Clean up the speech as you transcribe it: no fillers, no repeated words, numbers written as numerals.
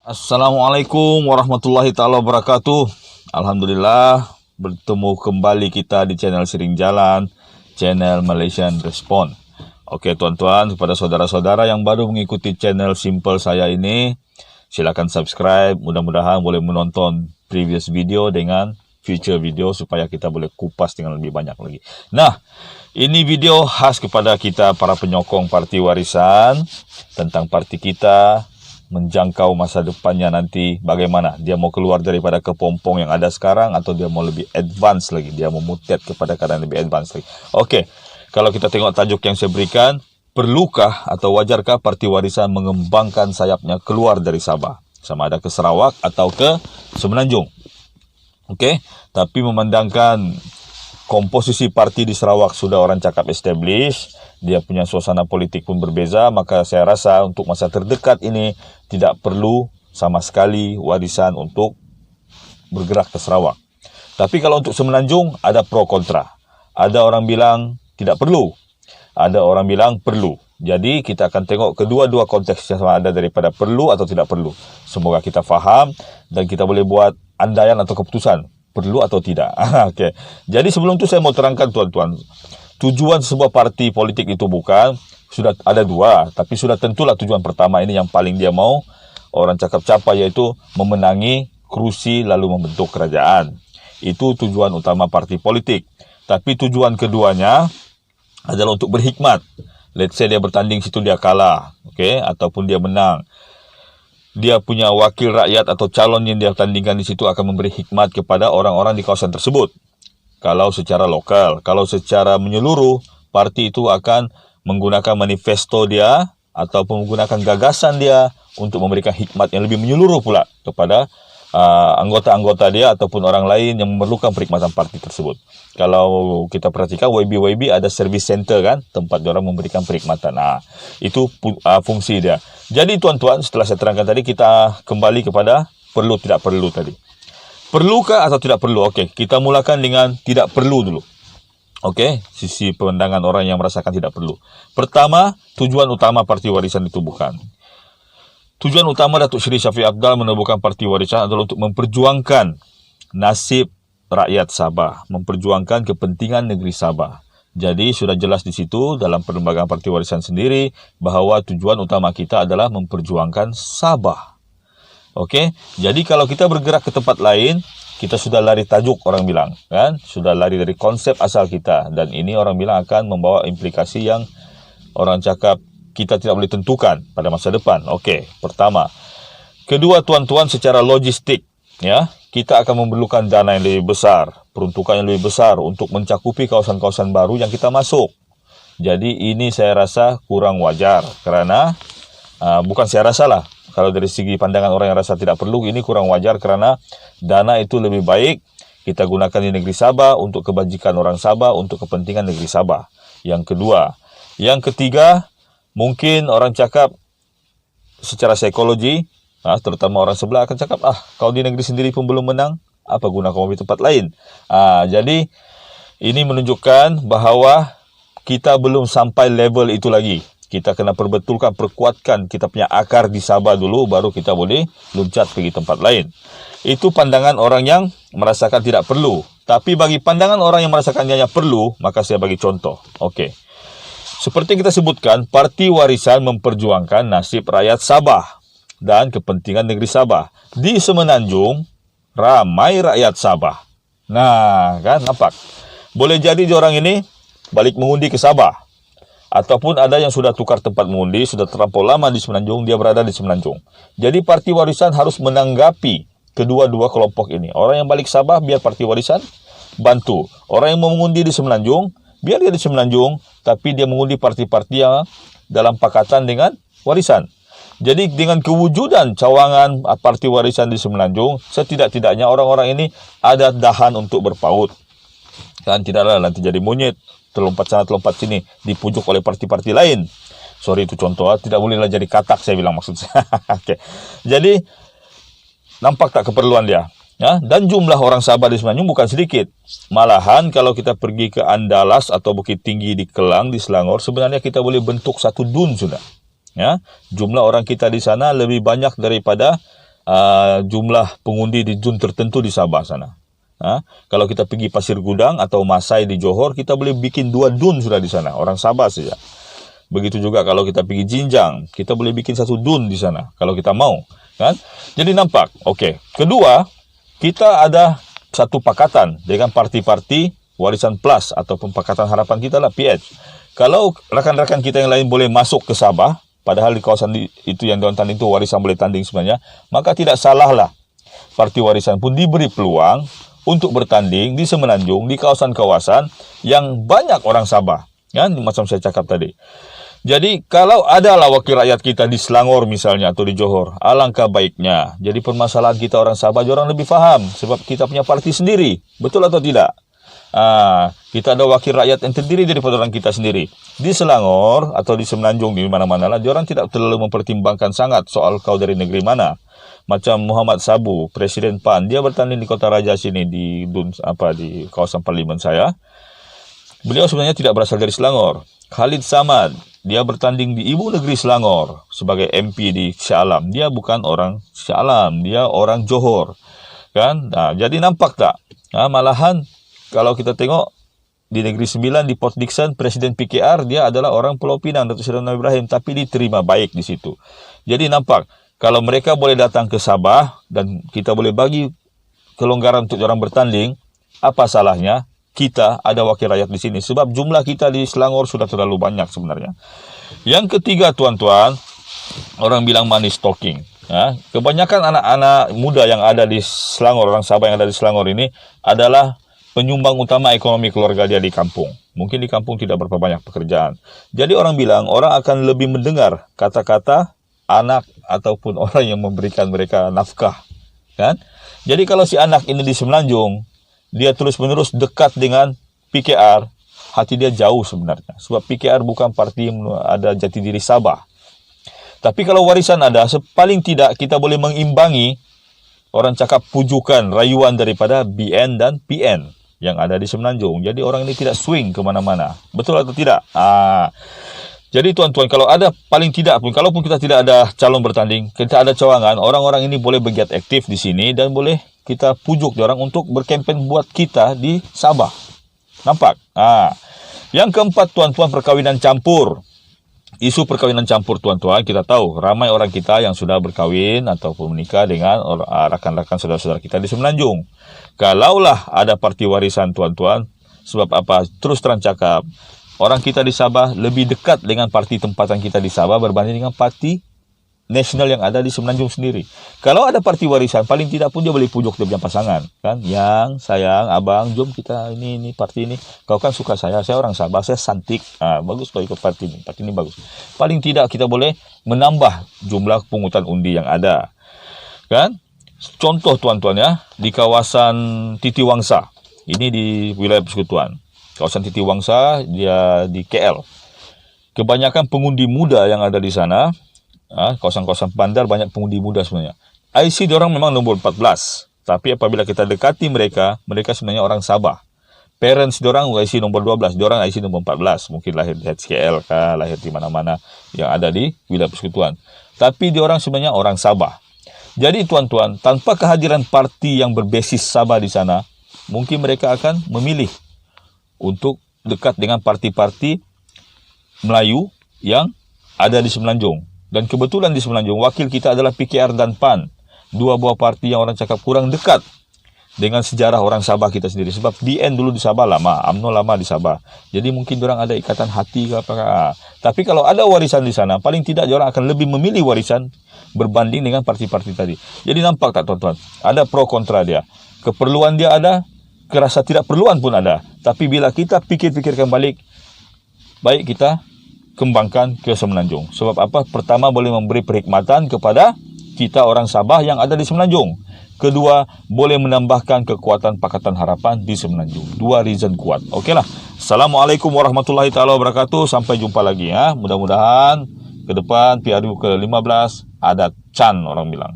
Assalamualaikum warahmatullahi taala wabarakatuh. Alhamdulillah bertemu kembali kita di channel Sering Jalan, channel Malaysian Respond. Oke tuan-tuan, kepada saudara-saudara yang baru mengikuti channel simple saya ini, silakan subscribe. Mudah-mudahan boleh menonton previous video dengan future video supaya kita boleh kupas dengan lebih banyak lagi. Nah, ini video khas kepada kita para penyokong parti warisan tentang parti kita menjangkau masa depannya nanti bagaimana. Dia mau keluar daripada kepompong yang ada sekarang atau dia mau lebih advance lagi. Dia mau mutet kepada keadaan lebih advance lagi. Okey, kalau kita tengok tajuk yang saya berikan, perlukah atau wajarkah parti warisan mengembangkan sayapnya keluar dari Sabah? Sama ada ke Sarawak atau ke Semenanjung. Okey, tapi memandangkan komposisi parti di Sarawak sudah orang cakap establish, dia punya suasana politik pun berbeza, maka saya rasa untuk masa terdekat ini tidak perlu sama sekali warisan untuk bergerak ke Sarawak. Tapi kalau untuk Semenanjung ada pro kontra. Ada orang bilang tidak perlu, ada orang bilang perlu. Jadi kita akan tengok kedua-dua konteks sama ada daripada perlu atau tidak perlu. Semoga kita faham dan kita boleh buat andaian atau keputusan perlu atau tidak. Okey. Jadi sebelum itu saya mau terangkan tuan-tuan, tujuan sebuah parti politik itu bukan, sudah ada dua, tapi sudah tentulah tujuan pertama ini yang paling dia mau orang cakap capai, iaitu memenangi kerusi lalu membentuk kerajaan. Itu tujuan utama parti politik. Tapi tujuan keduanya adalah untuk berhikmat. Let's say dia bertanding situ dia kalah, okey, ataupun dia menang. Dia punya wakil rakyat atau calon yang dia tandingkan di situ akan memberi hikmat kepada orang-orang di kawasan tersebut. Kalau secara lokal, kalau secara menyeluruh, parti itu akan menggunakan manifesto dia ataupun menggunakan gagasan dia untuk memberikan hikmat yang lebih menyeluruh pula kepada anggota-anggota dia ataupun orang lain yang memerlukan perkhidmatan parti tersebut. Kalau kita perhatikan YB ada service center kan, tempat diorang memberikan perkhidmatan. Itu fungsi dia. Jadi tuan-tuan, setelah saya terangkan tadi, kita kembali kepada perlu tidak perlu tadi. Perlukah atau tidak perlu? Okey, kita mulakan dengan tidak perlu dulu. Okey, sisi pandangan orang yang merasakan tidak perlu. Pertama, tujuan utama parti warisan itu bukan. Tujuan utama Datuk Seri Shafie Apdal menubuhkan parti warisan adalah untuk memperjuangkan nasib rakyat Sabah, memperjuangkan kepentingan negeri Sabah. Jadi sudah jelas di situ dalam perlembagaan parti warisan sendiri bahawa tujuan utama kita adalah memperjuangkan Sabah. Okey, jadi kalau kita bergerak ke tempat lain, kita sudah lari tajuk, orang bilang, kan? Sudah lari dari konsep asal kita, dan ini orang bilang akan membawa implikasi yang orang cakap kita tidak boleh tentukan pada masa depan. Okey, pertama. Kedua tuan-tuan, secara logistik, ya, kita akan memerlukan dana yang lebih besar, peruntukan yang lebih besar untuk mencakupi kawasan-kawasan baru yang kita masuk. Jadi ini saya rasa kurang wajar kerana bukan saya rasa lah. Kalau dari segi pandangan orang yang rasa tidak perlu, ini kurang wajar kerana dana itu lebih baik kita gunakan di negeri Sabah untuk kebajikan orang Sabah, untuk kepentingan negeri Sabah. Yang kedua. Yang ketiga, mungkin orang cakap secara psikologi, terutama orang sebelah akan cakap, kalau di negeri sendiri pun belum menang, apa guna kamu di tempat lain? Jadi, ini menunjukkan bahawa kita belum sampai level itu lagi. Kita kena perbetulkan, perkuatkan kita punya akar di Sabah dulu, baru kita boleh loncat pergi tempat lain. Itu pandangan orang yang merasakan tidak perlu. Tapi bagi pandangan orang yang merasakan hanya perlu, maka saya bagi contoh. Okey. Seperti kita sebutkan, parti warisan memperjuangkan nasib rakyat Sabah dan kepentingan negeri Sabah. Di Semenanjung, ramai rakyat Sabah. Nah, kan nampak. Boleh jadi orang ini balik mengundi ke Sabah. Ataupun ada yang sudah tukar tempat mengundi, sudah terlampau lama di Semenanjung, dia berada di Semenanjung. Jadi parti warisan harus menanggapi kedua-dua kelompok ini. Orang yang balik Sabah, biar parti warisan bantu. Orang yang mau mengundi di Semenanjung, biar dia di Semenanjung, tapi dia mengundi parti-parti yang dalam pakatan dengan warisan. Jadi dengan kewujudan cawangan parti warisan di Semenanjung, setidak-tidaknya orang-orang ini ada dahan untuk berpaut. Kan tidaklah nanti jadi monyet, terlompat sana terlompat sini, dipujuk oleh parti-parti lain. Sorry itu contoh, tidak bolehlah jadi katak saya bilang maksud saya. Okay. Jadi nampak tak keperluan dia? Ya, dan jumlah orang Sabah di Semenanjung bukan sedikit. Malahan kalau kita pergi ke Andalas atau Bukit Tinggi di Kelang, di Selangor, sebenarnya kita boleh bentuk satu dun sudah. Ya, jumlah orang kita di sana lebih banyak daripada jumlah pengundi di zon tertentu di Sabah sana. Kalau kita pergi Pasir Gudang atau Masai di Johor, kita boleh bikin 2 dun sudah di sana, orang Sabah saja. Begitu juga kalau kita pergi Jinjang, kita boleh bikin 1 dun di sana kalau kita mau, kan? Jadi nampak. Okey. Kedua, kita ada satu pakatan dengan parti-parti Warisan Plus ataupun Pakatan Harapan kita lah, PH. Kalau rakan-rakan kita yang lain boleh masuk ke Sabah, padahal di kawasan itu yang diorang tanding itu warisan boleh tanding sebenarnya, maka tidak salahlah parti warisan pun diberi peluang untuk bertanding di Semenanjung, di kawasan-kawasan yang banyak orang Sabah, kan? Macam saya cakap tadi. Jadi kalau adalah wakil rakyat kita di Selangor misalnya atau di Johor, alangkah baiknya. Jadi permasalahan kita orang Sabah, orang lebih faham sebab kita punya parti sendiri. Betul atau tidak? Kita ada wakil rakyat yang terdiri daripada orang kita sendiri. Di Selangor atau di Semenanjung, di mana-mana lah, orang tidak terlalu mempertimbangkan sangat soal kau dari negeri mana. Macam Muhammad Sabu, Presiden PAN, dia bertanding di Kota Raja sini di kawasan parlimen saya. Beliau sebenarnya tidak berasal dari Selangor. Khalid Samad, dia bertanding di ibu negeri Selangor sebagai MP di Shah Alam. Dia bukan orang Shah Alam, dia orang Johor, kan? Jadi nampak tak? Malahan kalau kita tengok di Negeri Sembilan di Port Dickson, Presiden PKR dia adalah orang Pulau Pinang, Datuk Seri Anwar Ibrahim, tapi diterima baik di situ. Jadi nampak kalau mereka boleh datang ke Sabah dan kita boleh bagi kelonggaran untuk orang bertanding, apa salahnya kita ada wakil rakyat di sini? Sebab jumlah kita di Selangor sudah terlalu banyak sebenarnya. Yang ketiga, tuan-tuan, orang bilang money talking. Kebanyakan anak-anak muda yang ada di Selangor, orang Sabah yang ada di Selangor ini adalah penyumbang utama ekonomi keluarga dia di kampung. Mungkin di kampung tidak berapa banyak pekerjaan. Jadi orang bilang, orang akan lebih mendengar kata-kata anak ataupun orang yang memberikan mereka nafkah, kan? Jadi kalau si anak ini di Semenanjung, dia terus-menerus dekat dengan PKR, hati dia jauh sebenarnya. Sebab PKR bukan parti yang ada jati diri Sabah. Tapi kalau warisan ada, paling tidak kita boleh mengimbangi, orang cakap pujukan, rayuan daripada BN dan PN yang ada di Semenanjung. Jadi orang ini tidak swing ke mana-mana. Betul atau tidak? Jadi tuan-tuan, kalau ada paling tidak pun, kalaupun kita tidak ada calon bertanding, kita ada cawangan, orang-orang ini boleh bergiat aktif di sini dan boleh kita pujuk diorang untuk berkempen buat kita di Sabah. Nampak? Yang keempat, tuan-tuan, perkawinan campur. Isu perkawinan campur, tuan-tuan, kita tahu ramai orang kita yang sudah berkahwin ataupun menikah dengan rakan-rakan saudara-saudara kita di Semenanjung. Kalaulah ada parti warisan, tuan-tuan, sebab apa? Terus terang cakap, orang kita di Sabah lebih dekat dengan parti tempatan kita di Sabah berbanding dengan parti nasional yang ada di Semenanjung sendiri. Kalau ada parti warisan, paling tidak pun dia boleh pujuk dia punya pasangan, kan? Yang sayang, abang, jom kita ini parti ini. Kau kan suka saya orang Sabah, saya santik. Bagus kau ikut parti ini bagus. Paling tidak kita boleh menambah jumlah pungutan undi yang ada, kan? Contoh tuan-tuan ya, di kawasan Titiwangsa, ini di wilayah Persekutuan. Kawasan Titiwangsa, dia di KL. Kebanyakan pengundi muda yang ada di sana, kawasan-kawasan bandar banyak pengundi muda sebenarnya. IC diorang memang nombor 14. Tapi apabila kita dekati mereka sebenarnya orang Sabah. Parents diorang IC nombor 12. Diorang IC nombor 14. Mungkin lahir di HKL kah, lahir di mana-mana yang ada di wilayah Persekutuan. Tapi diorang sebenarnya orang Sabah. Jadi tuan-tuan, tanpa kehadiran parti yang berbasis Sabah di sana, mungkin mereka akan memilih untuk dekat dengan parti-parti Melayu yang ada di Semenanjung. Dan kebetulan di Semenanjung, wakil kita adalah PKR dan PAN. Dua buah parti yang orang cakap kurang dekat dengan sejarah orang Sabah kita sendiri. Sebab DN dulu di Sabah lama, UMNO lama di Sabah. Jadi mungkin orang ada ikatan hati ke apa. Tapi kalau ada warisan di sana, paling tidak orang akan lebih memilih warisan berbanding dengan parti-parti tadi. Jadi nampak tak tuan-tuan? Ada pro kontra dia. Keperluan dia ada, kerasa tidak perluan pun ada. Tapi bila kita fikir-fikirkan balik, baik kita kembangkan ke Semenanjung. Sebab apa? Pertama, boleh memberi perkhidmatan kepada kita orang Sabah yang ada di Semenanjung. Kedua, boleh menambahkan kekuatan Pakatan Harapan di Semenanjung. Dua reason kuat. Okeylah. Assalamualaikum warahmatullahi taala wabarakatuh. Sampai jumpa lagi ya. Mudah-mudahan ke depan PRU ke-15 ada Chan orang bilang.